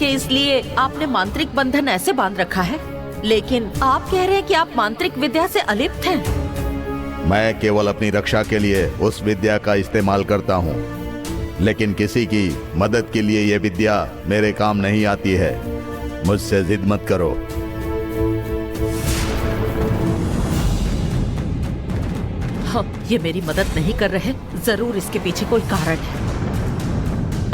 कि इसलिए आपने मांत्रिक बंधन ऐसे बांध रखा है, लेकिन आप कह रहे हैं कि आप मांत्रिक विद्या से अलिप्त हैं। मैं केवल अपनी रक्षा के लिए उस विद्या का इस्तेमाल करता हूँ, लेकिन किसी की मदद के लिए यह विद्या मेरे काम नहीं आती है। मुझसे जिद मत करो। हाँ, ये मेरी मदद नहीं कर रहे, जरूर इसके पीछे कोई कारण है।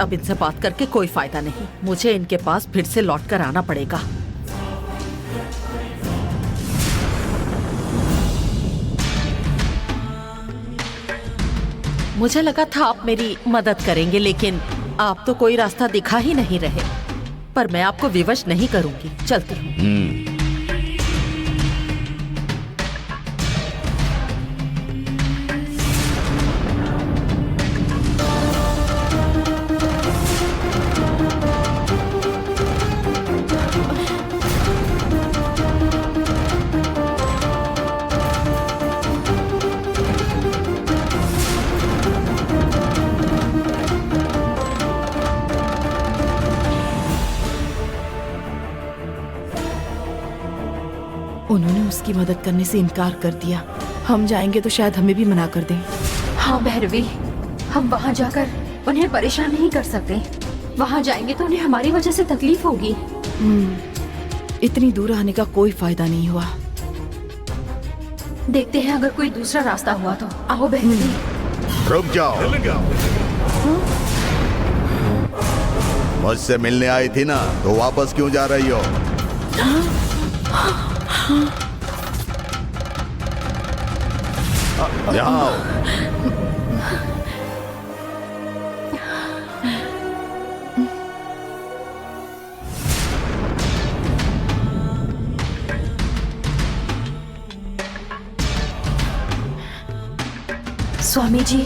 अब इनसे बात करके कोई फायदा नहीं, मुझे इनके पास फिर से लौट कर आना पड़ेगा। मुझे लगा था आप मेरी मदद करेंगे, लेकिन आप तो कोई रास्ता दिखा ही नहीं रहे। पर मैं आपको विवश नहीं करूंगी, चलती हूँ। उन्होंने उसकी मदद करने से इनकार कर दिया। हम जाएंगे तो शायद हमें भी मना कर दें। हाँ भैरवी, हम वहाँ जाकर उन्हें परेशान नहीं कर सकते। वहाँ जाएंगे तो उन्हें हमारी वजह से तकलीफ होगी। इतनी दूर आने का कोई फायदा नहीं हुआ। देखते हैं अगर कोई दूसरा रास्ता हुआ तो। आओ भैरवी। रुक जाओ। मुझसे मिलने आई थी ना, तो वापस क्यों जा रही हो? जाओ। स्वामी जी,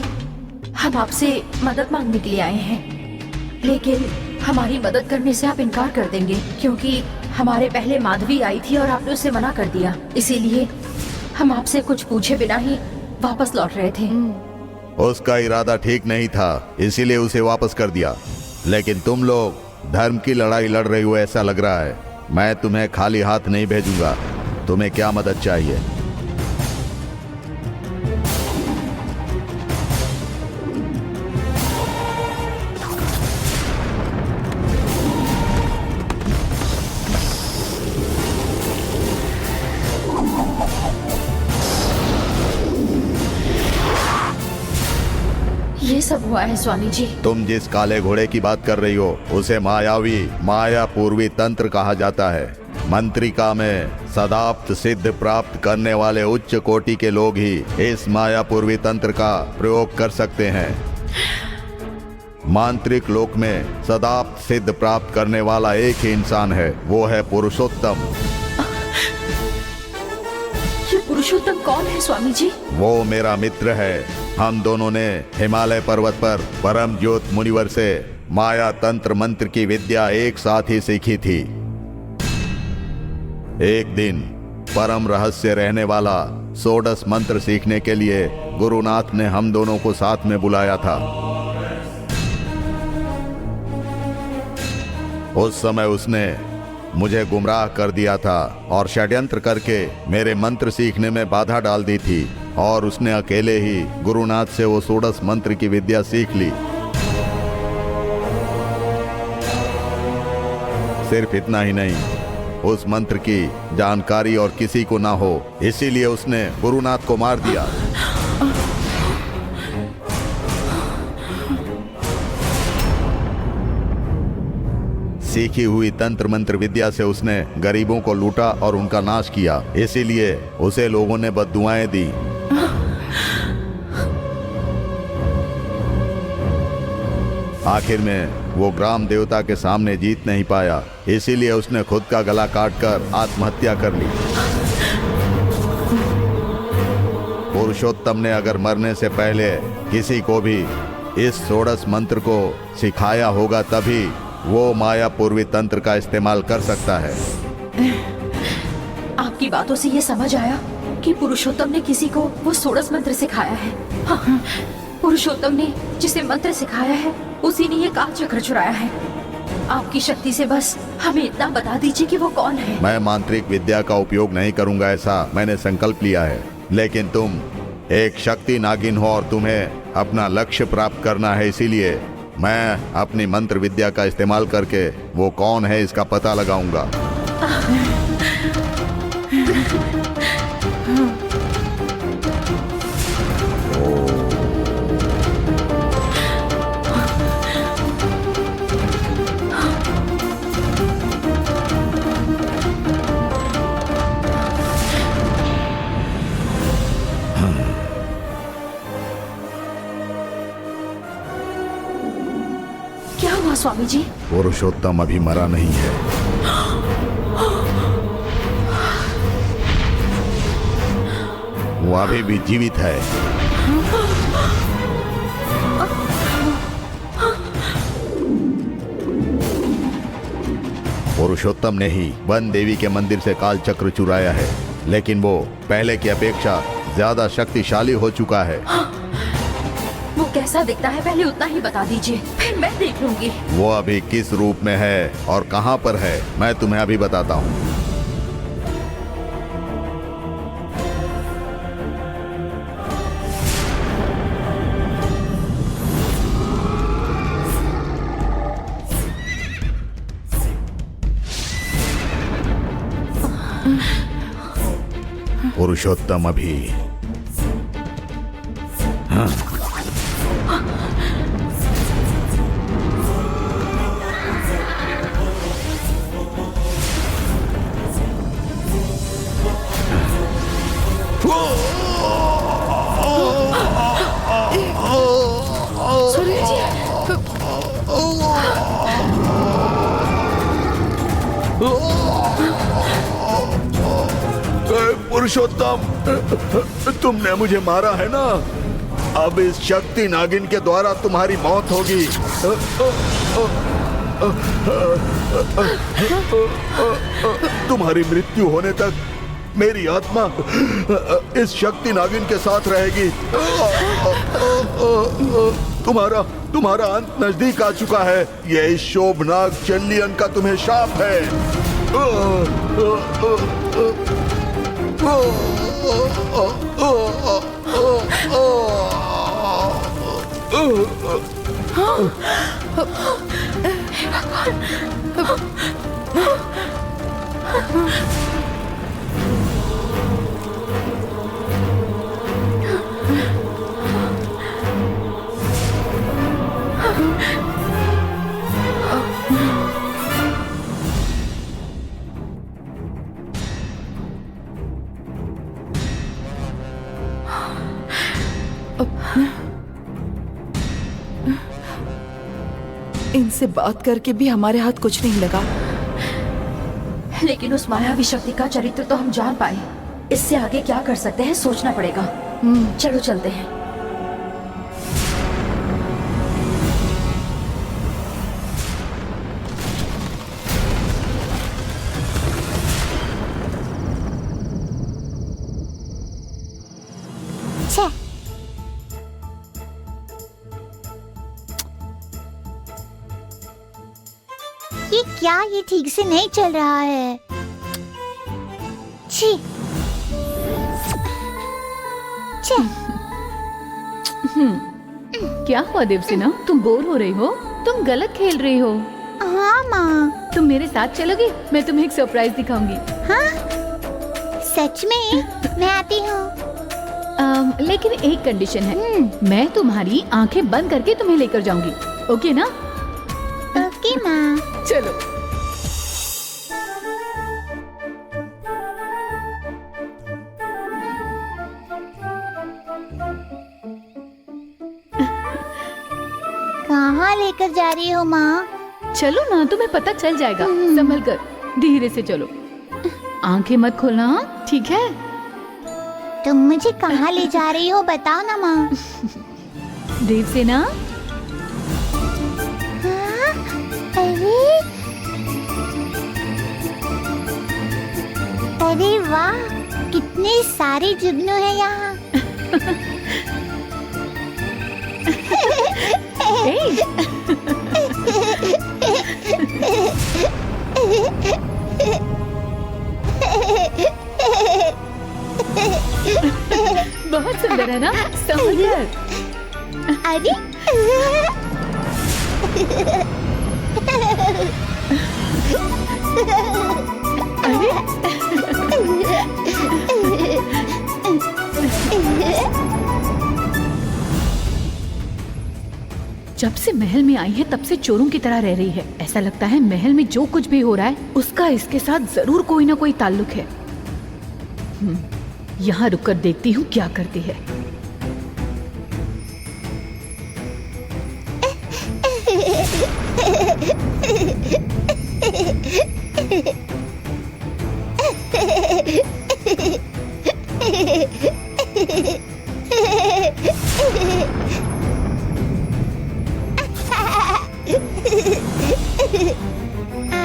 हम आपसे मदद मांगने के लिए आए हैं, लेकिन हमारी मदद करने से आप इनकार कर देंगे, क्योंकि हमारे पहले माधवी आई थी और आपने उससे मना कर दिया। इसीलिए हम आपसे कुछ पूछे बिना ही वापस लौट रहे थे। उसका इरादा ठीक नहीं था, इसीलिए उसे वापस कर दिया। लेकिन तुम लोग धर्म की लड़ाई लड़ रही हो ऐसा लग रहा है। मैं तुम्हें खाली हाथ नहीं भेजूंगा। तुम्हें क्या मदद चाहिए? ये सब हुआ है स्वामी जी। तुम जिस काले घोड़े की बात कर रही हो उसे मायावी माया पूर्वी तंत्र कहा जाता है। मंत्रिका में सदाप्त सिद्ध प्राप्त करने वाले उच्च कोटि के लोग ही इस माया पूर्वी तंत्र का प्रयोग कर सकते हैं। मांत्रिक लोक में सदाप्त सिद्ध प्राप्त करने वाला एक ही इंसान है, वो है पुरुषोत्तम। ये पुरुषोत्तम कौन है स्वामी जी? वो मेरा मित्र है। हम दोनों ने हिमालय पर्वत पर परम ज्योत मुनिवर से माया तंत्र मंत्र की विद्या एक साथ ही सीखी थी। एक दिन परम रहस्य रहने वाला षोडश मंत्र सीखने के लिए गुरुनाथ ने हम दोनों को साथ में बुलाया था। उस समय उसने मुझे गुमराह कर दिया था और षड्यंत्र करके मेरे मंत्र सीखने में बाधा डाल दी थी, और उसने अकेले ही गुरुनाथ से वो षोडश मंत्र की विद्या सीख ली। सिर्फ इतना ही नहीं, उस मंत्र की जानकारी और किसी को ना हो, इसीलिए उसने गुरुनाथ को मार दिया। सीखी हुई तंत्र मंत्र विद्या से उसने गरीबों को लूटा और उनका नाश किया, इसीलिए उसे लोगों ने बद्दुआएं दी। आखिर में वो ग्राम देवता के सामने जीत नहीं पाया, इसीलिए उसने खुद का गला काटकर आत्महत्या कर ली। पुरुषोत्तम ने अगर मरने से पहले किसी को भी इस षोडश मंत्र को सिखाया होगा, तभी वो माया पूर्वी तंत्र का इस्तेमाल कर सकता है। आपकी बातों से ये समझ आया कि पुरुषोत्तम ने किसी को वो षोडश मंत्र सिखाया है। हाँ, पुरुषोत्तम ने जिसे मंत्र सिखाया है उसी ने ये काल चक्र चुराया है। आपकी शक्ति से बस हमें इतना बता दीजिए कि वो कौन है। मैं मांत्रिक विद्या का उपयोग नहीं करूंगा, ऐसा मैंने संकल्प लिया है। लेकिन तुम एक शक्ति नागिन हो और तुम्हें अपना लक्ष्य प्राप्त करना है, इसीलिए मैं अपनी मंत्र विद्या का इस्तेमाल करके वो कौन है इसका पता लगाऊंगा। क्या हुआ स्वामी जी? पुरुषोत्तम अभी मरा नहीं है। वो अभी भी जीवित है। पुरुषोत्तम ने ही वन देवी के मंदिर से काल चक्र चुराया है, लेकिन वो पहले की अपेक्षा ज्यादा शक्तिशाली हो चुका है। वो कैसा दिखता है पहले उतना ही बता दीजिए, फिर मैं देख लूंगी। वो अभी किस रूप में है और कहां पर है मैं तुम्हें अभी बताता हूं। पुरुषोत्तम अभी सूर्य जी, पुरुषोत्तम, तुमने मुझे मारा है ना, अब इस शक्ति नागिन के द्वारा तुम्हारी मौत होगी। तुम्हारी मृत्यु होने तक मेरी आत्मा इस शक्ति नागिन के साथ रहेगी। तुम्हारा अंत नजदीक आ चुका है। यह इस शोभनाग चंडियन का तुम्हें शाप है। इनसे बात करके भी हमारे हाथ कुछ नहीं लगा। लेकिन उस मायावी शक्ति का चरित्र तो हम जान पाए। इससे आगे क्या कर सकते हैं सोचना पड़ेगा। चलो चलते हैं। ये क्या, ये ठीक से नहीं चल रहा है। छी। छी। क्या हुआ देवसेना, तुम बोर हो रही हो? तुम गलत खेल रही हो। हाँ माँ। तुम मेरे साथ चलोगी? मैं तुम्हें एक सरप्राइज दिखाऊंगी। हाँ? सच में? मैं आती हूँ। लेकिन एक कंडीशन है। मैं तुम्हारी आंखें बंद करके तुम्हें लेकर जाऊंगी। ओके ना? ओके माँ। चलो। कहाँ लेकर जा रही हो माँ? चलो ना, तुम्हें पता चल जाएगा। संभल कर, धीरे से चलो। आंखें मत खोलना, ठीक है? तुम मुझे कहाँ ले जा रही हो बताओ ना माँ। देवसेना। हाँ? अरे अरे वाह, कितने सारे जुगनू हैं यहाँ। बहुत सुंदर है ना समंदर? अरे जब से महल में आई है तब से चोरों की तरह रह रही है। ऐसा लगता है महल में जो कुछ भी हो रहा है उसका इसके साथ जरूर कोई ना कोई ताल्लुक है। यहाँ रुककर देखती हूँ क्या करती है।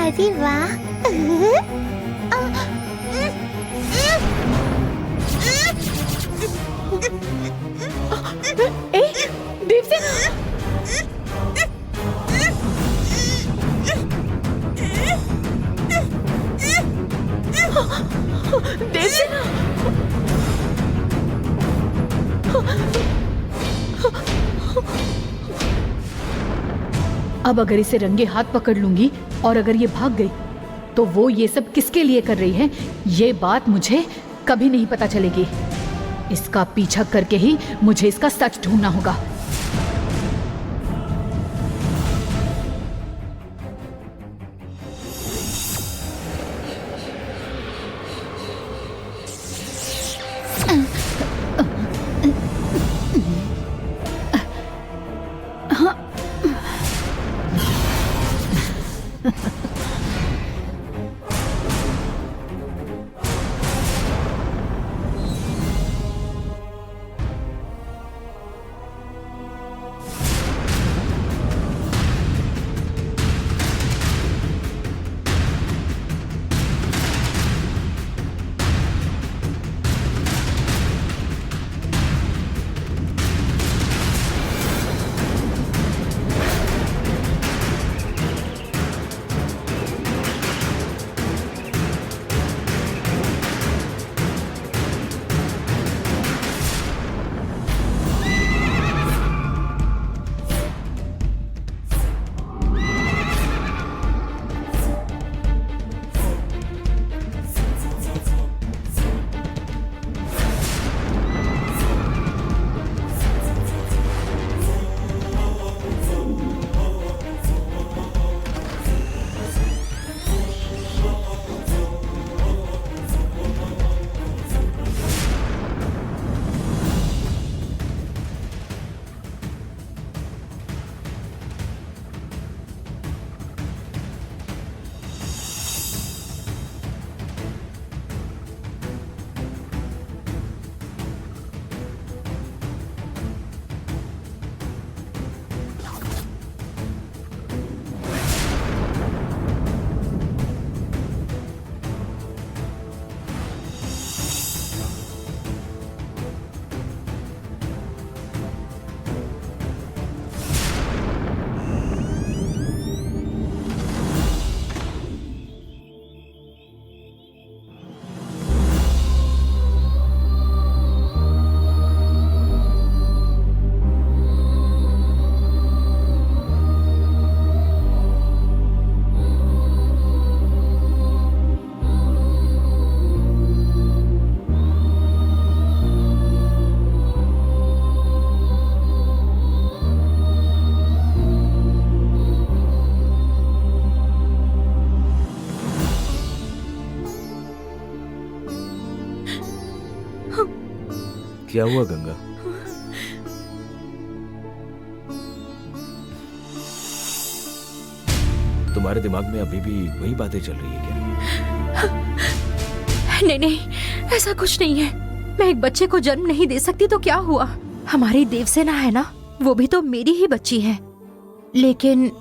अरे वाह। देवसेना! देवसेना! अब अगर इसे रंगे हाथ पकड़ लूंगी और अगर ये भाग गई तो वो ये सब किसके लिए कर रही है ये बात मुझे कभी नहीं पता चलेगी। इसका पीछा करके ही मुझे इसका सच ढूंढना होगा। क्या हुआ गंगा? तुम्हारे दिमाग में अभी भी वही बातें चल रही है क्या? नहीं नहीं, ऐसा कुछ नहीं है। मैं एक बच्चे को जन्म नहीं दे सकती तो क्या हुआ? हमारी देवसेना है ना, वो भी तो मेरी ही बच्ची है। लेकिन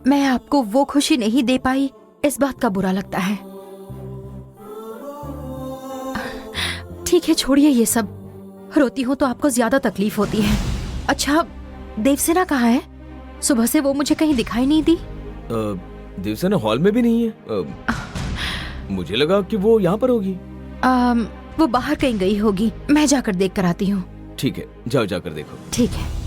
मैं आपको वो खुशी नहीं दे पाई, इस बात का बुरा लगता है। ठीक है, छोड़िए ये सब। रोती हूँ तो आपको ज्यादा तकलीफ होती है। अच्छा, देवसेना कहाँ है? सुबह से वो मुझे कहीं दिखाई नहीं दी। देवसेना हॉल में भी नहीं है। मुझे लगा कि वो यहाँ पर होगी। वो बाहर कहीं गई होगी, मैं जाकर देख कर आती हूँ। ठीक है, जाओ जाकर देखो। ठीक है।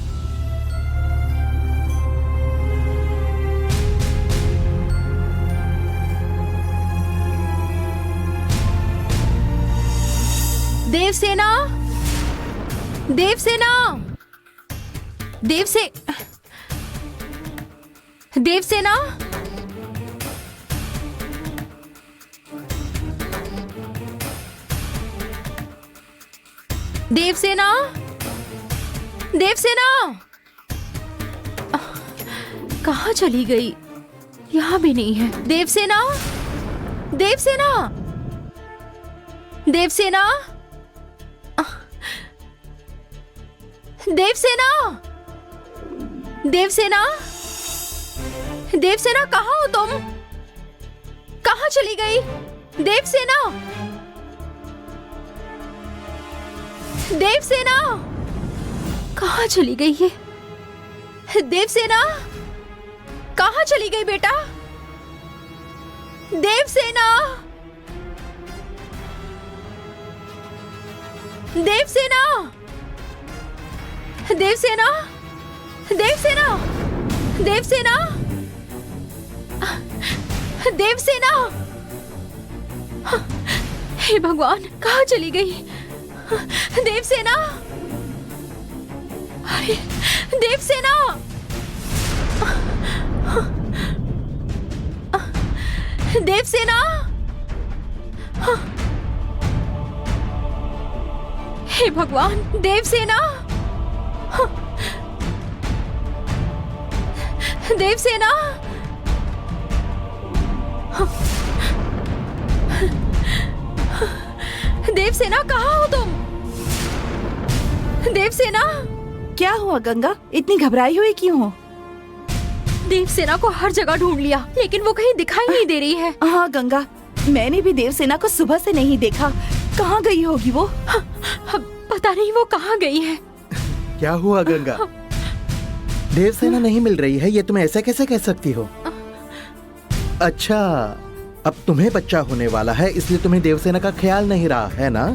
देवसेना, देवसेना, देवसेना, देवसेना, देवसेना, देवसेना, कहाँ चली गई? यहाँ भी नहीं है। देवसेना, देवसेना, देवसेना, देवसेना, देवसेना, देवसेना, कहाँ हो तुम? कहाँ चली गई? देवसेना, देवसेना, कहाँ चली गई है? देवसेना, कहाँ चली गई बेटा? देवसेना, देवसेना, देवसेना, देवसेना, देवसेना, देवसेना, हे भगवान, कहाँ चली गई? देवसेना, अरे देवसेना, देवसेना, हे भगवान, देवसेना, देवसेना, देवसेना, कहाँ हो तुम? देवसेना, क्या हुआ गंगा, इतनी घबराई हुई क्यों हो? देवसेना को हर जगह ढूंढ लिया, लेकिन वो कहीं दिखाई नहीं दे रही है। हाँ गंगा, मैंने भी देवसेना को सुबह से नहीं देखा। कहाँ गई होगी वो? पता नहीं वो कहाँ गई है। क्या हुआ गंगा? देवसेना नहीं मिल रही है, ये तुम ऐसे कैसे कह सकती हो? अच्छा, अब तुम्हें बच्चा होने वाला है, इसलिए तुम्हें देवसेना का ख्याल नहीं रहा है ना?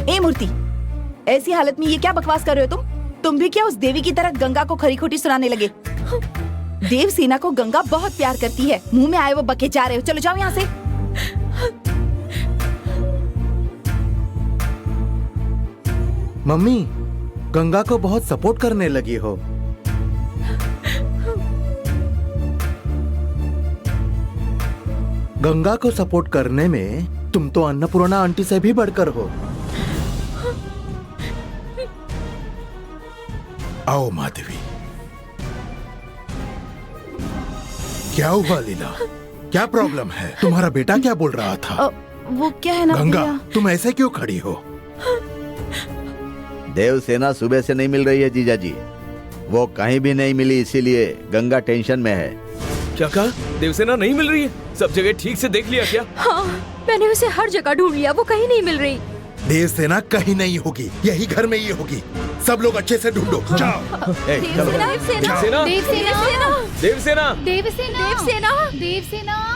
ए मूर्ति, ऐसी हालत में ये क्या बकवास कर रहे हो तुम? तुम भी क्या उस देवी की तरह गंगा को खरी खोटी सुनाने लगे? देवसेना को गंगा बहुत प्यार करती है। मुंह में आए वो बके जा रहे हो, चलो जाओ यहाँ से। मम्मी, गंगा को बहुत सपोर्ट करने लगी हो। गंगा को सपोर्ट करने में तुम तो अन्नपूर्णा आंटी से भी बढ़कर हो। आओ माधवी। क्या हुआ लीला? क्या प्रॉब्लम है? तुम्हारा बेटा क्या बोल रहा था? वो क्या है ना गंगा, भैया? तुम ऐसे क्यों खड़ी हो? देवसेना सुबह से नहीं मिल रही है जीजा जी। वो कहीं भी नहीं मिली, इसीलिए गंगा टेंशन में है। क्या कहा? देवसेना नहीं मिल रही है? सब जगह ठीक से देख लिया क्या? हाँ, मैंने उसे हर जगह ढूंढ लिया, वो कहीं नहीं मिल रही। देवसेना कहीं नहीं होगी, यही घर में ही होगी। सब लोग अच्छे से ढूंढो, जाओ। देवसेना, देवसेना, देवसेना, देवसेना, देवसेना, देवसेना।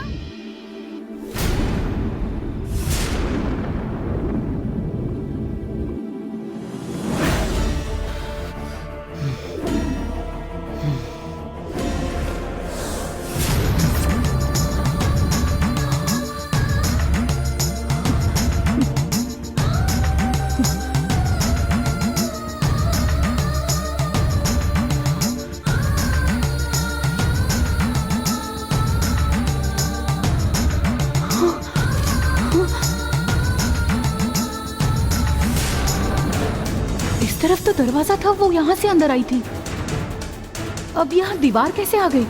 इस तरफ तो दरवाजा था, वो यहाँ से अंदर आई थी। अब यहाँ दीवार कैसे आ गई?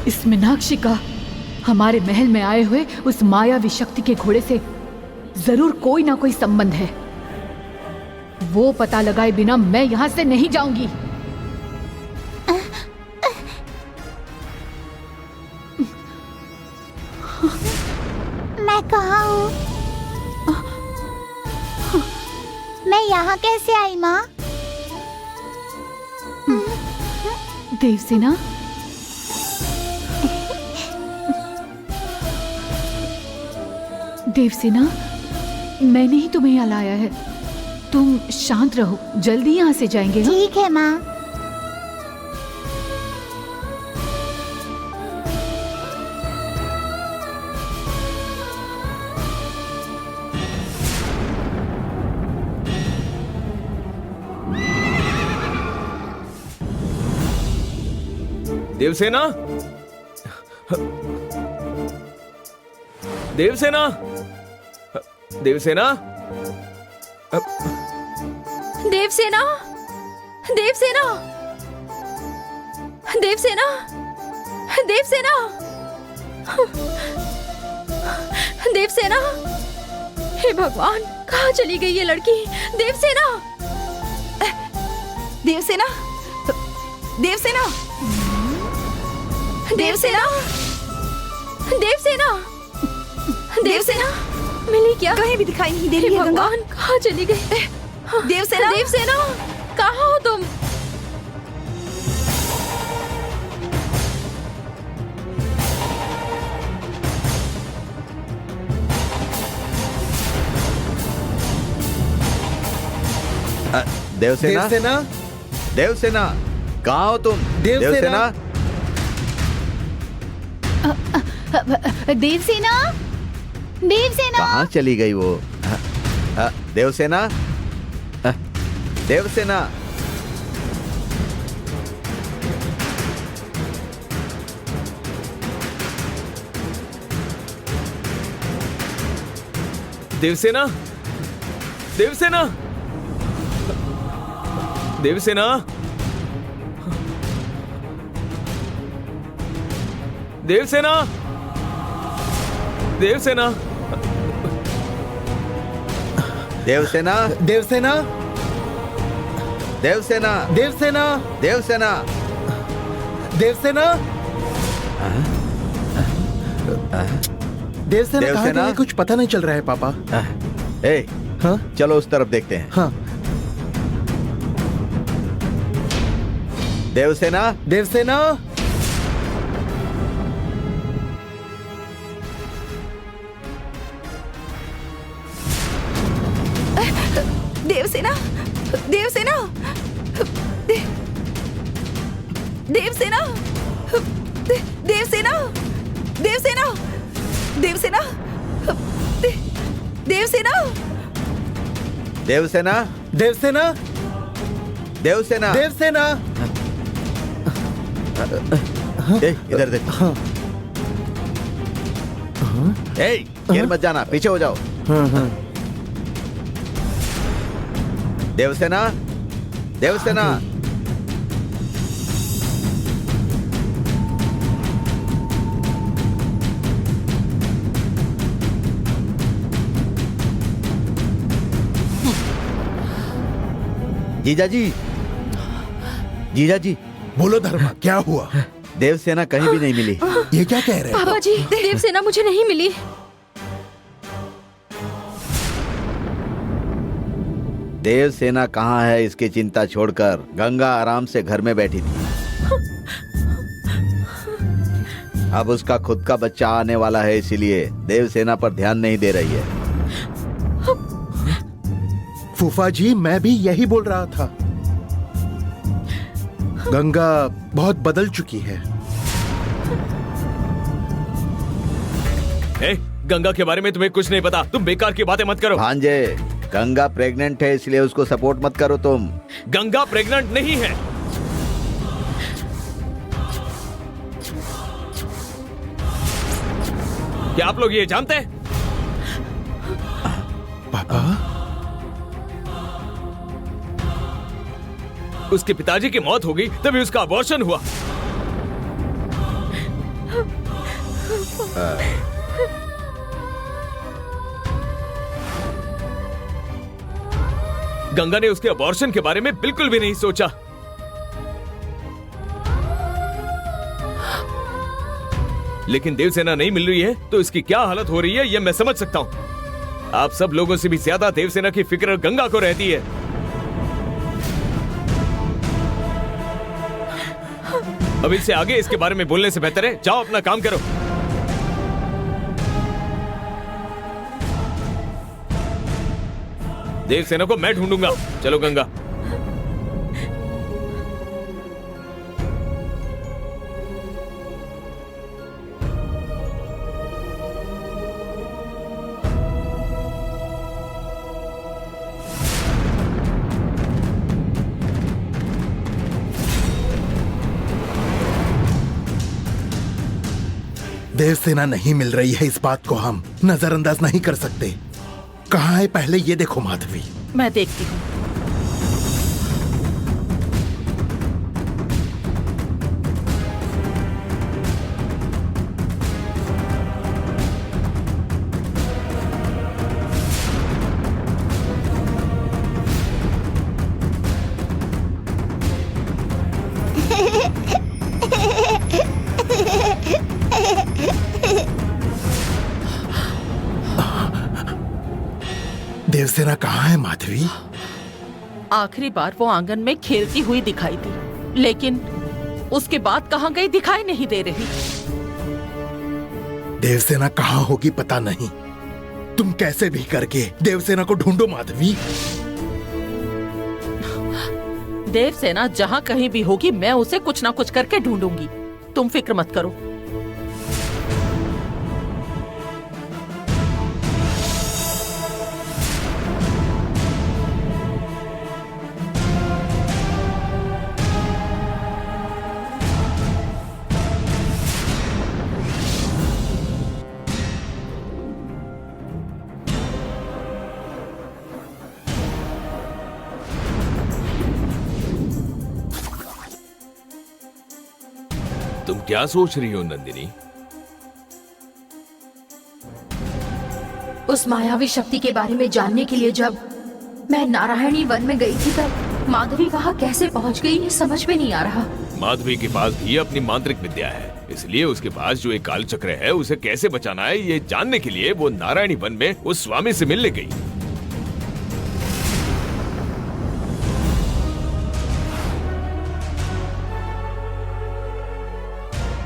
इस मीनाक्षी का हमारे महल में आए हुए उस मायावी शक्ति के घोड़े से जरूर कोई ना कोई संबंध है। वो पता लगाए बिना मैं यहां से नहीं जाऊंगी। मैं कहाँ हूँ? मैं यहाँ कैसे आई माँ? देवसेना, देवसेना, मैंने ही तुम्हें यहाँ लाया है। तुम शांत रहो, जल्दी यहाँ से जाएंगे। हाँ? ठीक है माँ। देवसेना, देवसेना, देवसेना, देवसेना, देवसेना, देवसेना, देवसेना, देवसेना। हे भगवान, कहाँ चली गई ये लड़की? देवसेना, देवसेना, देवसेना, देवसेना, देवसेना, देवसेना, मिली क्या? कहीं भी दिखाई नहीं दे हे रही है गंगा। भगवान, कहाँ चली गई? देवसेना, देवसेना, कहाँ हो तुम? देवसेना, देवसेना, देवसेना, कहाँ हो तुम? देवसेना। देवसेना, देवसेना, कहाँ चली गई वो? देवसेना, देवसेना, देवसेना, देवसेना, देवसेना, देवसेना, देवसेना, देवसेना, देवसेना, देवसेना, देवसेना, देवसेना, देवसेना, देवसेना कहाँ देवसेना? गई? कुछ पता नहीं चल रहा है पापा। ए, हाँ चलो उस तरफ देखते हैं। हाँ। देवसेना, देवसेना, देवसेना, देवसेना, देवसेना, देवसेना, देवसेना, देवसेना, देवसेना, देवसेना, देवसेना, देवसेना, देवसेना। ए, इधर देख। ए, गिर मत जाना, पीछे हो जाओ। हाँ हाँ। देवसेना, देवसेना, जीजा जी, जीजा जी, बोलो धर्मा, क्या हुआ? देवसेना कहीं भी नहीं मिली। ये क्या कह रहे हो? पापा जी, देवसेना मुझे नहीं मिली। देवसेना कहाँ है इसकी चिंता छोड़कर गंगा आराम से घर में बैठी थी। अब उसका खुद का बच्चा आने वाला है, इसीलिए देवसेना पर ध्यान नहीं दे रही है। फूफा जी, मैं भी यही बोल रहा था। गंगा बहुत बदल चुकी है। ए, गंगा के बारे में तुम्हें कुछ नहीं पता। तुम बेकार की बातें मत करो। भांजे, गंगा प्रेग्नेंट है, इसलिए उसको सपोर्ट मत करो तुम। गंगा प्रेग्नेंट नहीं है। क्या आप लोग ये जानते हैं? पापा, उसके पिताजी की मौत हो गई, तभी उसका अबॉर्शन हुआ। गंगा ने उसके अबॉर्शन के बारे में बिल्कुल भी नहीं सोचा। लेकिन देवसेना नहीं मिल रही है तो इसकी क्या हालत हो रही है ये मैं समझ सकता हूं। आप सब लोगों से भी ज्यादा देवसेना की फिक्र गंगा को रहती है। अब इससे आगे इसके बारे में बोलने से बेहतर है जाओ अपना काम करो। देवसेना को मैं ढूंढूंगा। चलो गंगा। देवसेना नहीं मिल रही है, इस बात को हम नजरअंदाज नहीं कर सकते। कहाँ है पहले ये देखो माधवी। मैं देखती हूँ। देवसेना कहाँ है माधवी? आखिरी बार वो आंगन में खेलती हुई दिखाई दी, लेकिन उसके बाद कहाँ गई दिखाई नहीं दे रही। देवसेना कहाँ होगी पता नहीं। तुम कैसे भी करके देवसेना को ढूंढो माधवी। देवसेना जहाँ कहीं भी होगी मैं उसे कुछ ना कुछ करके ढूंढूंगी, तुम फिक्र मत करो। तुम क्या सोच रही हो नंदिनी? उस मायावी शक्ति के बारे में जानने के लिए जब मैं नारायणी वन में गई थी तब माधवी वहाँ कैसे पहुँच गई ये समझ में नहीं आ रहा। माधवी के पास भी अपनी मांत्रिक विद्या है, इसलिए उसके पास जो एक काल चक्र है उसे कैसे बचाना है ये जानने के लिए वो नारायणी वन में उस स्वामी से मिलने गई।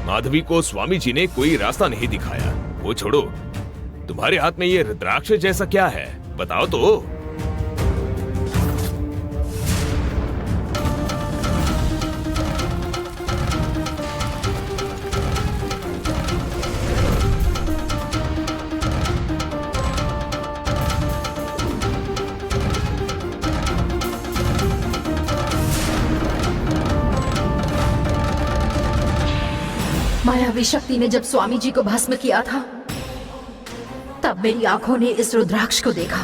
माधवी को स्वामी जी ने कोई रास्ता नहीं दिखाया। वो छोड़ो, तुम्हारे हाथ में ये रुद्राक्ष जैसा क्या है बताओ तो। मायावी शक्ति ने जब स्वामी जी को भस्म किया था तब मेरी आंखों ने इस रुद्राक्ष को देखा।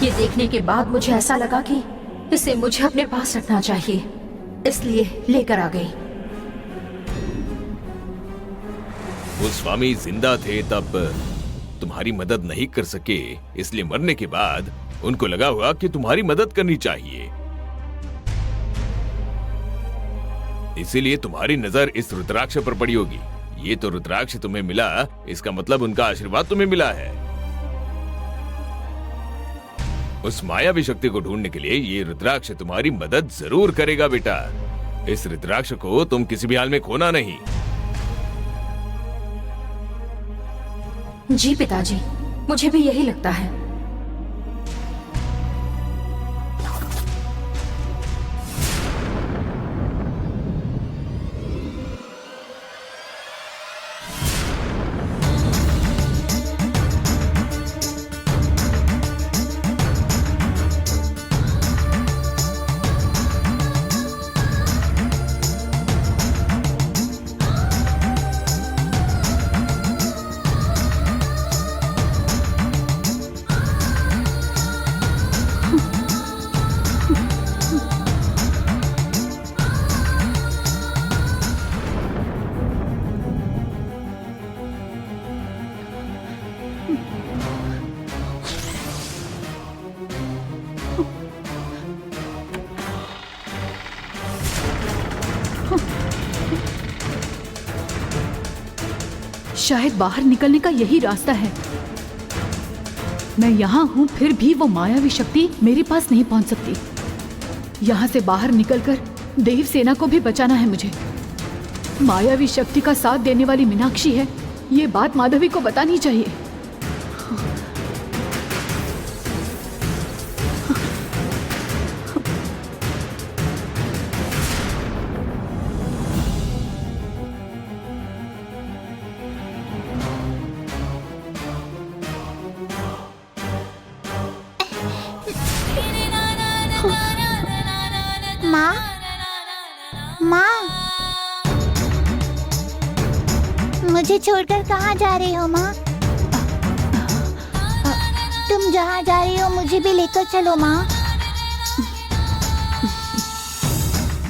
ये देखने के बाद मुझे ऐसा लगा कि इसे मुझे अपने पास रखना चाहिए, इसलिए लेकर आ गई। वो स्वामी जिंदा थे तब तुम्हारी मदद नहीं कर सके, इसलिए मरने के बाद उनको लगा हुआ कि तुम्हारी मदद करनी चाहिए, इसीलिए तुम्हारी नजर इस रुद्राक्ष पर पड़ी होगी। ये तो रुद्राक्ष तुम्हें मिला, इसका मतलब उनका आशीर्वाद तुम्हें मिला है। उस मायावी शक्ति को ढूंढने के लिए ये रुद्राक्ष तुम्हारी मदद जरूर करेगा बेटा। इस रुद्राक्ष को तुम किसी भी हाल में खोना नहीं। जी पिताजी, मुझे भी यही लगता है। शायद बाहर निकलने का यही रास्ता है। मैं यहाँ हूँ फिर भी वो मायावी शक्ति मेरे पास नहीं पहुँच सकती। यहाँ से बाहर निकलकर देवसेना को भी बचाना है मुझे। मायावी शक्ति का साथ देने वाली मीनाक्षी है, ये बात माधवी को बतानी चाहिए। माँ, माँ, मुझे छोड़कर कहाँ जा रही हो माँ? तुम जहाँ जा रही हो मुझे भी लेकर चलो माँ।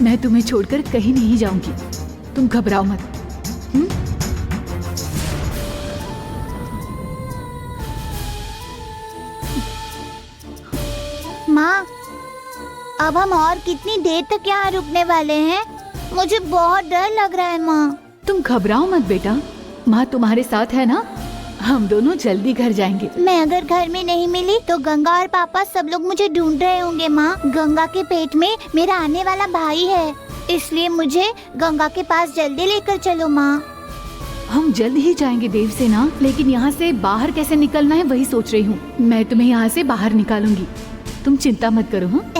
मैं तुम्हें छोड़कर कहीं नहीं जाऊंगी, तुम घबराओ मत। माँ, अब हम और कितनी देर तक यहाँ रुकने वाले हैं? मुझे बहुत डर लग रहा है माँ। तुम घबराओ मत बेटा, माँ तुम्हारे साथ है ना, हम दोनों जल्दी घर जाएंगे। मैं अगर घर में नहीं मिली तो गंगा और पापा सब लोग मुझे ढूंढ रहे होंगे माँ। गंगा के पेट में मेरा आने वाला भाई है, इसलिए मुझे गंगा के पास जल्दी लेकर चलो माँ। हम जल्द ही जाएंगे देवसेना, लेकिन यहाँ से बाहर कैसे निकलना है वही सोच रही हूँ। मैं तुम्हें यहाँ से बाहर निकालूंगी, तुम चिंता मत करो। हाँ?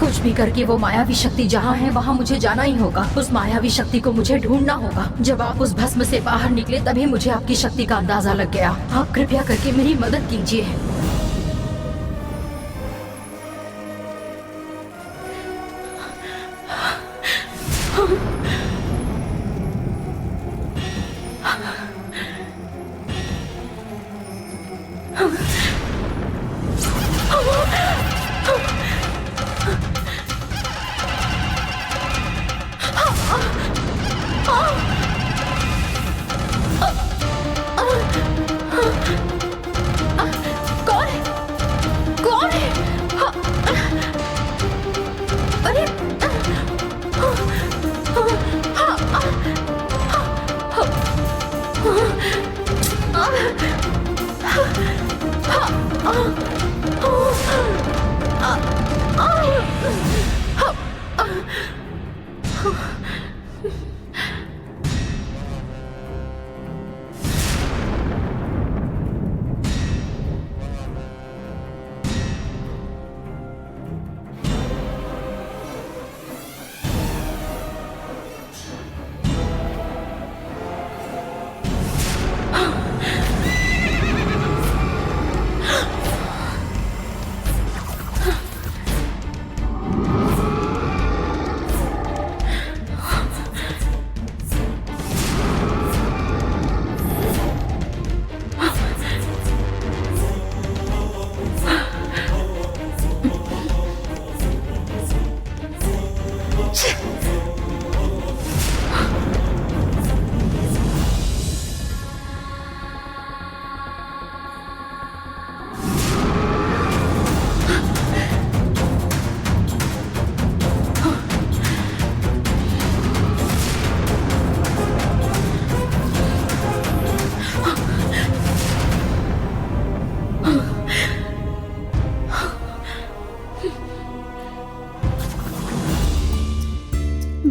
कुछ भी करके वो मायावी शक्ति जहाँ है वहाँ मुझे जाना ही होगा। उस मायावी शक्ति को मुझे ढूंढना होगा। जब आप उस भस्म से बाहर निकले तभी मुझे आपकी शक्ति का अंदाजा लग गया। आप कृपया करके मेरी मदद कीजिए।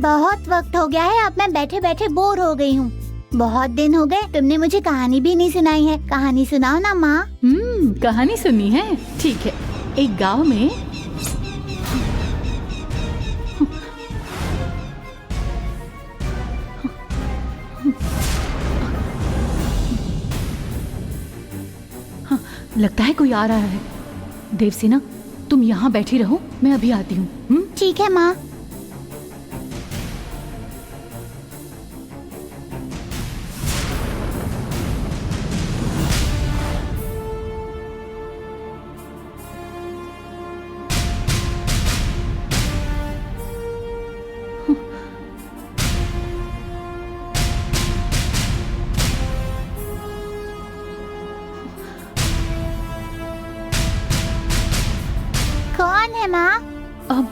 बहुत वक्त हो गया है, अब मैं बैठे बैठे बोर हो गई हूँ। बहुत दिन हो गए, तुमने मुझे कहानी भी नहीं सुनाई है। कहानी सुनाओ ना माँ। कहानी सुननी है? ठीक है। एक गांव में लगता है कोई आ रहा है। देवसेना, तुम यहाँ बैठी रहो, मैं अभी आती हूँ। ठीक है माँ। कौन है माँ? अब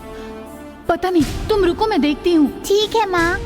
पता नहीं, तुम रुको मैं देखती हूँ। ठीक है माँ।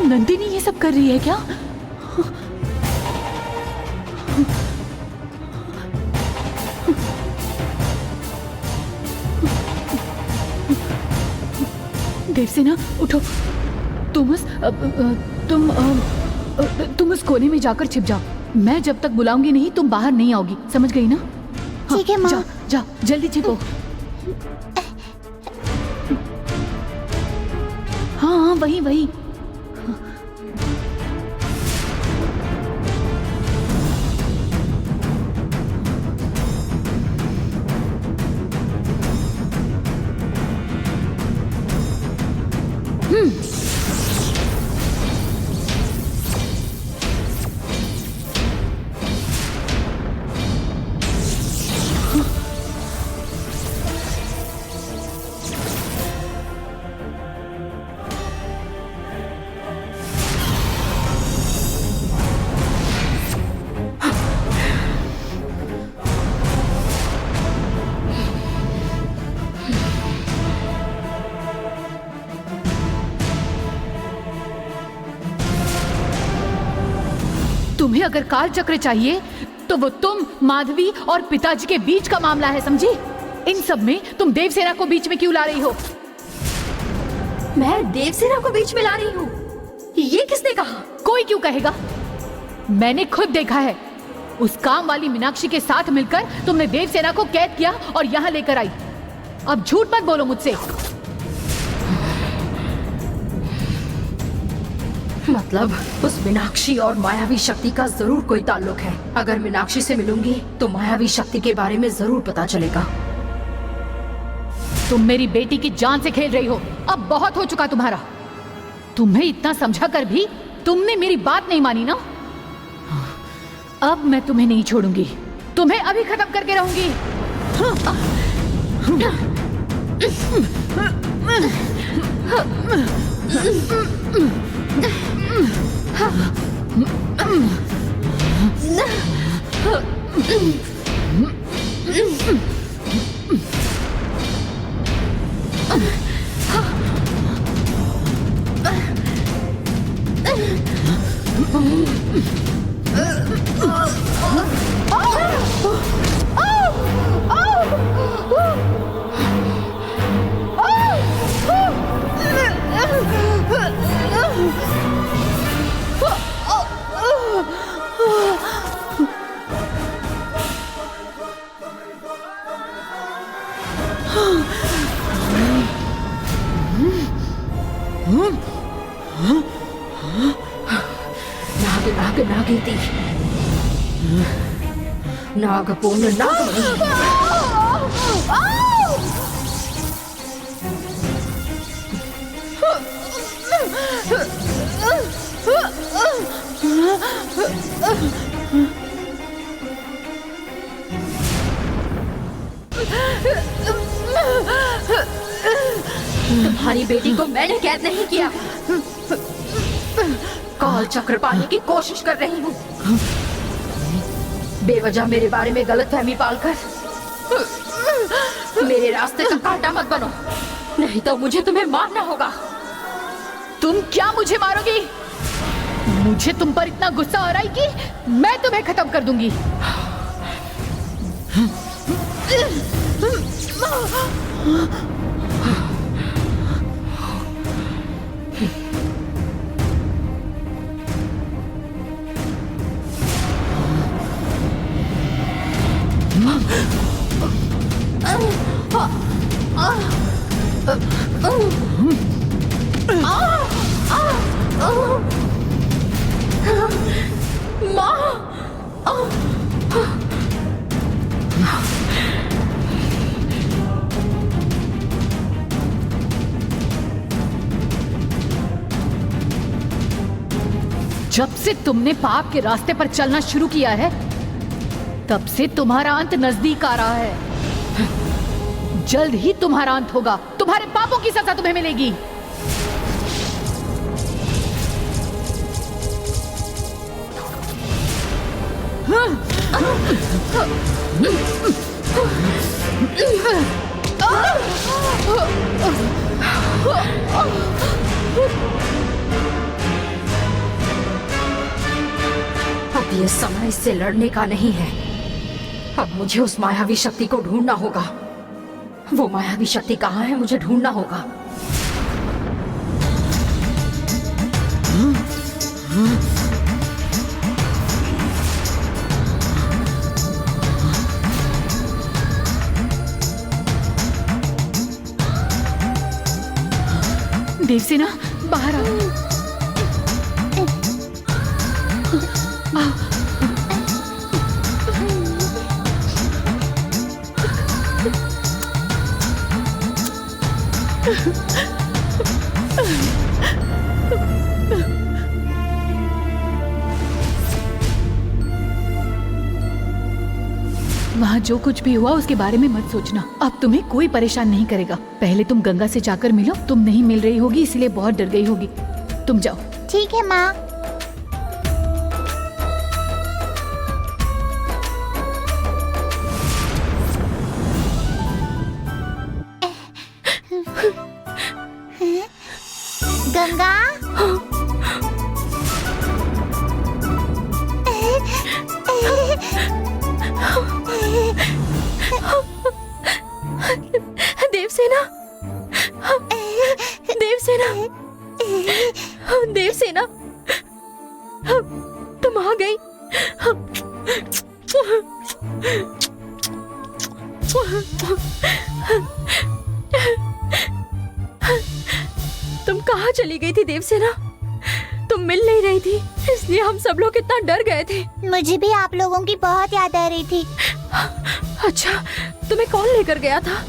नंदिनी ये सब कर रही है क्या? देवसेना उठो। तुम उस कोने में जाकर छिप जाओ। मैं जब तक बुलाऊंगी नहीं तुम बाहर नहीं आओगी, समझ गई ना? ठीक है माँ। जाओ जाओ जल्दी छिपो। हाँ हाँ वही वही। तुम्हें अगर काल चक्र चाहिए तो वो तुम, माधवी और पिताजी के बीच का मामला है, समझी? इन सब में तुम देवसेना को बीच में क्यों ला रही हो? मैं देवसेना को बीच में ला रही हूँ? ये किसने कहा? कोई क्यों कहेगा? मैंने खुद देखा है। उस काम वाली मीनाक्षी के साथ मिलकर तुमने देवसेना को कैद किया और यहाँ लेकर आई। अब झूठ मत बोलो मुझसे। मतलब उस मीनाक्षी और मायावी शक्ति का जरूर कोई ताल्लुक है। अगर मीनाक्षी से मिलूंगी तो मायावी शक्ति के बारे में जरूर पता चलेगा। तुम मेरी बेटी की जान से खेल रही हो। अब बहुत हो चुका तुम्हारा। तुम्हें इतना समझा कर भी तुमने मेरी बात नहीं मानी ना? अब मैं तुम्हें नहीं छोड़ूंगी। तुम्हें अभी खत्म करके रहूंगी। नागीति, नागपूर्ण नागमणि। तुम्हारी बेटी को मैंने कैद नहीं किया। काल चक्र पाने की कोशिश कर रही हूँ। बेवजह मेरे बारे में गलतफहमी पालकर मेरे रास्ते का कांटा मत बनो, नहीं तो मुझे तुम्हें मारना होगा। तुम क्या मुझे मारोगी? मुझे तुम पर इतना गुस्सा आ रहा है कि मैं तुम्हें खत्म कर दूंगी। माँ, जब से तुमने पाप के रास्ते पर चलना शुरू किया है, तब से तुम्हारा अंत नजदीक आ रहा है। जल्द ही तुम्हारा अंत होगा। तुम्हारे पापों की सजा तुम्हें मिलेगी। अब ये समय इससे लड़ने का नहीं है। अब मुझे उस मायावी शक्ति को ढूंढना होगा। वो मायावी शक्ति कहाँ है, मुझे ढूंढना होगा। देवसेना, बाहर आओ। वहाँ जो कुछ भी हुआ उसके बारे में मत सोचना। अब तुम्हें कोई परेशान नहीं करेगा। पहले तुम गंगा से जाकर मिलो। तुम नहीं मिल रही होगी इसलिए बहुत डर गई होगी। तुम जाओ। ठीक है माँ। गंगा, देवसेना, देवसेना, देवसेना, तुम आ गई। तुम कहाँ चली गई थी देवसेना? तुम मिल नहीं रही थी, इसलिए हम सब लोग इतना डर गए थे। मुझे भी आप लोगों की बहुत याद आ रही थी। अच्छा, तुम्हें कौन लेकर गया था?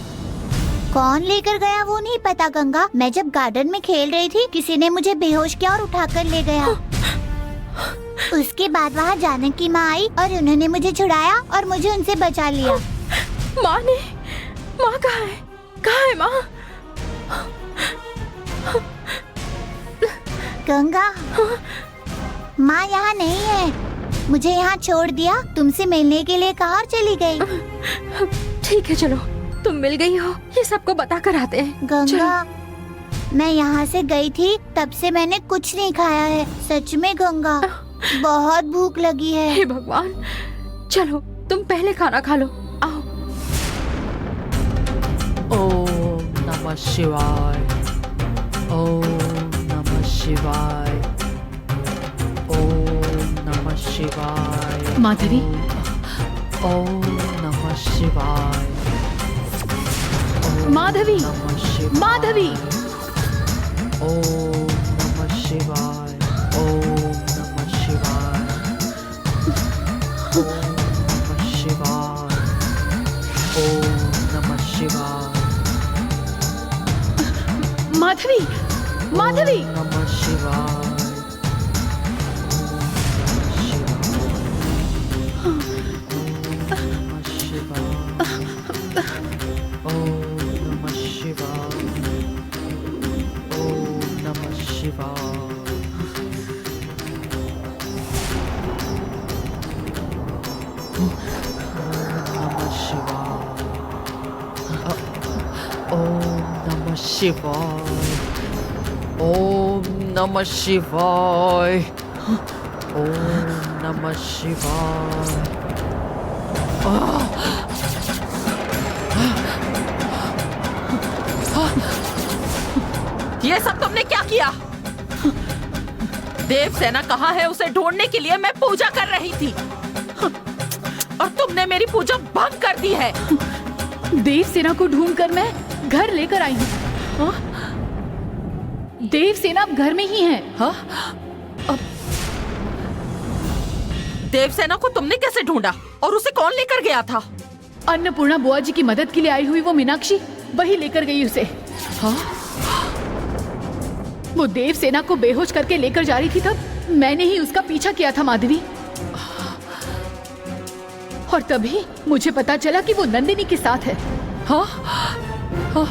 कौन लेकर गया वो नहीं पता गंगा। मैं जब गार्डन में खेल रही थी, किसी ने मुझे बेहोश किया और उठाकर ले गया। उसके बाद वहाँ जानकी माँ आई और उन्होंने मुझे छुड़ाया और मुझे उनसे बचा लिया। माँ ने? माँ कहाँ है? कहाँ है माँ? गंगा, माँ यहाँ नहीं है। मुझे यहाँ छोड़ दिया, तुमसे मिलने के लिए कहा और चली गई। ठीक है, चलो, तुम मिल गई हो, ये सबको बता कर आते हैं। गंगा, मैं यहाँ से गई थी, तब से मैंने कुछ नहीं खाया है। सच में गंगा, बहुत भूख लगी है। हे भगवान, चलो तुम पहले खाना खा लो, आओ। ओम नमः शिवाय, ओम नमः शिवाय, ओम नमः शिवाय। माधवी, ओम नमः शिवाय, माधवी, नमः शिवाय, माधवी। ओम नमः शिवाय, ओम नमः शिवाय, ओम नमः शिवाय, ओम नमः शिवाय, माधवी, माधवी। ओम नमः शिवाय, शिवाय, ओम नमः शिवाय, ओम नमः शिवाय। ये सब तुमने क्या किया? देवसेना कहाँ है? उसे ढूंढने के लिए मैं पूजा कर रही थी और तुमने मेरी पूजा भंग कर दी है। देवसेना को ढूंढकर मैं घर लेकर आई हूँ। देवसेना अब घर में ही है। हाँ? अब देवसेना को तुमने कैसे ढूंढा और उसे कौन लेकर गया था? अन्नपूर्णा बुआ जी की मदद के लिए आई हुई वो मीनाक्षी, वही लेकर गई उसे। हाँ? वो देवसेना को बेहोश करके लेकर जा रही थी, मैंने ही उसका पीछा किया था माधवी, और तभी मुझे पता चला कि वो नंदिनी के साथ है। हाँ? हाँ?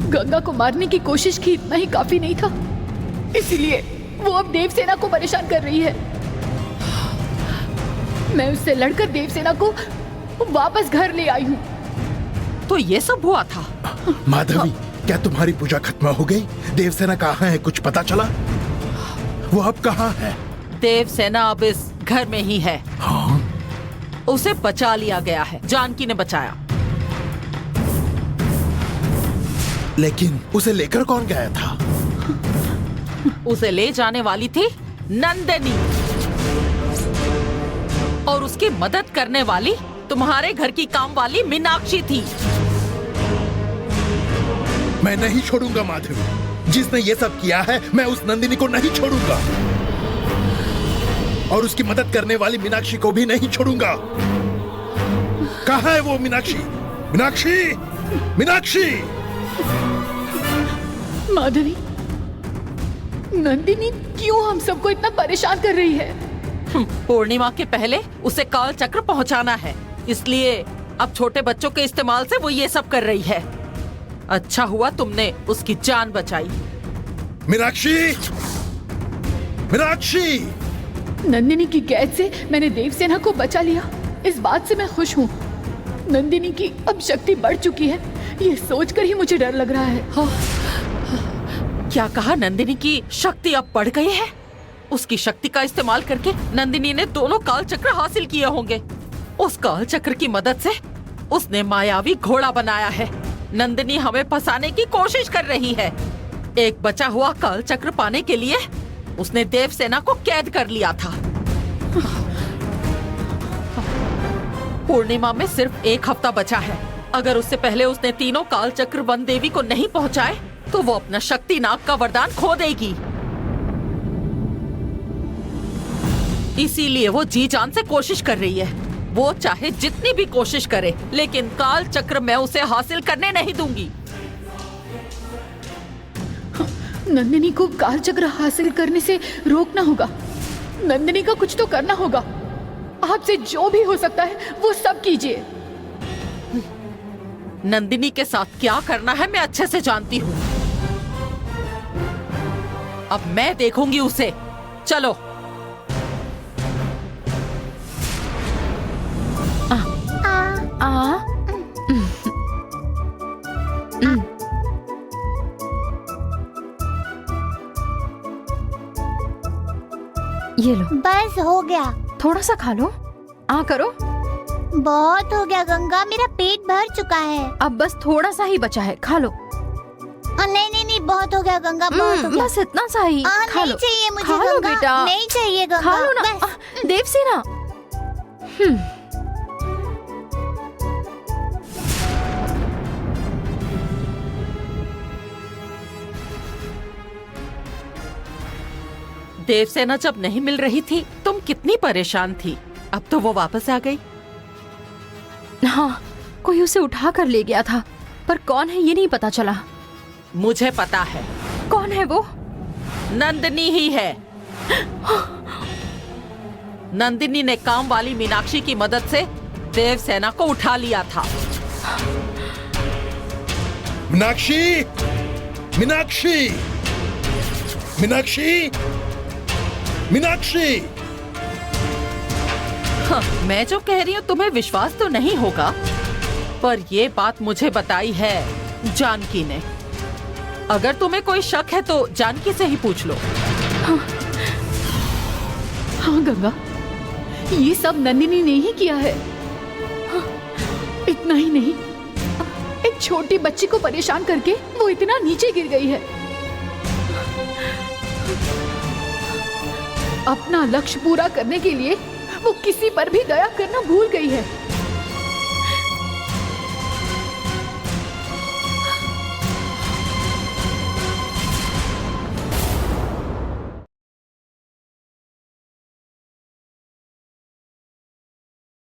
गंगा को मारने की कोशिश की, इतना ही काफी नहीं था, इसीलिए वो अब देवसेना को परेशान कर रही है। मैं उससे लड़कर देवसेना को वापस घर ले आई हूँ। तो ये सब हुआ था? माधवी, क्या तुम्हारी पूजा खत्म हो गई? देवसेना कहाँ है, कुछ पता चला? वो अब कहाँ है? देवसेना अब इस घर में ही है। हाँ? उसे बचा लिया गया है, जानकी ने बचाया। लेकिन उसे लेकर कौन गया था? उसे ले जाने वाली थी नंदिनी, और उसकी मदद करने वाली तुम्हारे घर की काम वाली मीनाक्षी थी। मैं नहीं छोड़ूंगा माधवी, जिसने ये सब किया है मैं उस नंदिनी को नहीं छोड़ूंगा, और उसकी मदद करने वाली मीनाक्षी को भी नहीं छोड़ूंगा। कहाँ है वो मीनाक्षी? मीनाक्षी! मीनाक्षी! माधवी, नंदिनी क्यों हम सबको इतना परेशान कर रही है? पूर्णिमा के पहले उसे काल चक्र पहुंचाना है, इसलिए अब छोटे बच्चों के इस्तेमाल से वो ये सब कर रही है। अच्छा हुआ तुमने उसकी जान बचाई। मीनाक्षी! मीनाक्षी! नंदिनी की कैद से मैंने देवसेना को बचा लिया, इस बात से मैं खुश हूँ। नंदिनी की अब शक्ति बढ़ चुकी है, ये सोचकर ही मुझे डर लग रहा है। हाँ, क्या कहा? नंदिनी की शक्ति अब बढ़ गई है? उसकी शक्ति का इस्तेमाल करके नंदिनी ने दोनों काल चक्र हासिल किए होंगे। उस काल चक्र की मदद से उसने मायावी घोड़ा बनाया है। नंदिनी हमें फंसाने की कोशिश कर रही है। एक बचा हुआ काल चक्र पाने के लिए उसने देवसेना को कैद कर लिया था। पूर्णिमा में सिर्फ 1 हफ्ता बचा है। अगर उससे पहले उसने तीनों काल चक्र वन देवी को नहीं पहुंचाए तो वो अपना शक्ति नाग का वरदान खो देगी। इसीलिए वो जी जान से कोशिश कर रही है। वो चाहे जितनी भी कोशिश करे, लेकिन काल चक्र मैं उसे हासिल करने नहीं दूंगी। नंदिनी को काल चक्र हासिल करने से रोकना होगा। नंदिनी का कुछ तो करना होगा। आपसे जो भी हो सकता है वो सब कीजिए। नंदिनी के साथ क्या करना है मैं अच्छे से जानती हूँ। अब मैं देखूंगी उसे। चलो। ये लो, बस हो गया। थोड़ा सा खा लो। करो। बहुत हो गया गंगा, मेरा पेट भर चुका है। अब बस थोड़ा सा ही बचा है, खा लो। नहीं नहीं नहीं, बहुत हो गया गंगा, बहुत हो गया। बस इतना सा ही खा नहीं लो। चाहिए मुझे खा लो गंगा, बेटा। नहीं चाहिए गंगा, खा लो ना। बस। देवसेना। देवसेना जब नहीं मिल रही थी तुम कितनी परेशान थी। अब तो वो वापस आ गई। हाँ, कोई उसे उठा कर ले गया था, पर कौन है ये नहीं पता चला। मुझे पता है। कौन है वो? नंदिनी ही है। नंदिनी ने काम वाली मीनाक्षी की मदद से देवसेना को उठा लिया था। मीनाक्षी! मीनाक्षी! मीनाक्षी! मीनाक्षी! हाँ, मैं जो कह रही हूँ तुम्हें विश्वास तो नहीं होगा, पर ये बात मुझे बताई है जानकी ने। अगर तुम्हें कोई शक है तो जानकी से ही पूछ लो। हाँ गंगा, ये सब नंदिनी ने ही किया है। इतना ही नहीं, एक छोटी बच्ची को परेशान करके वो इतना नीचे गिर गई है। अपना लक्ष्य पूरा करने के लिए वो किसी पर भी दया करना भूल गई है।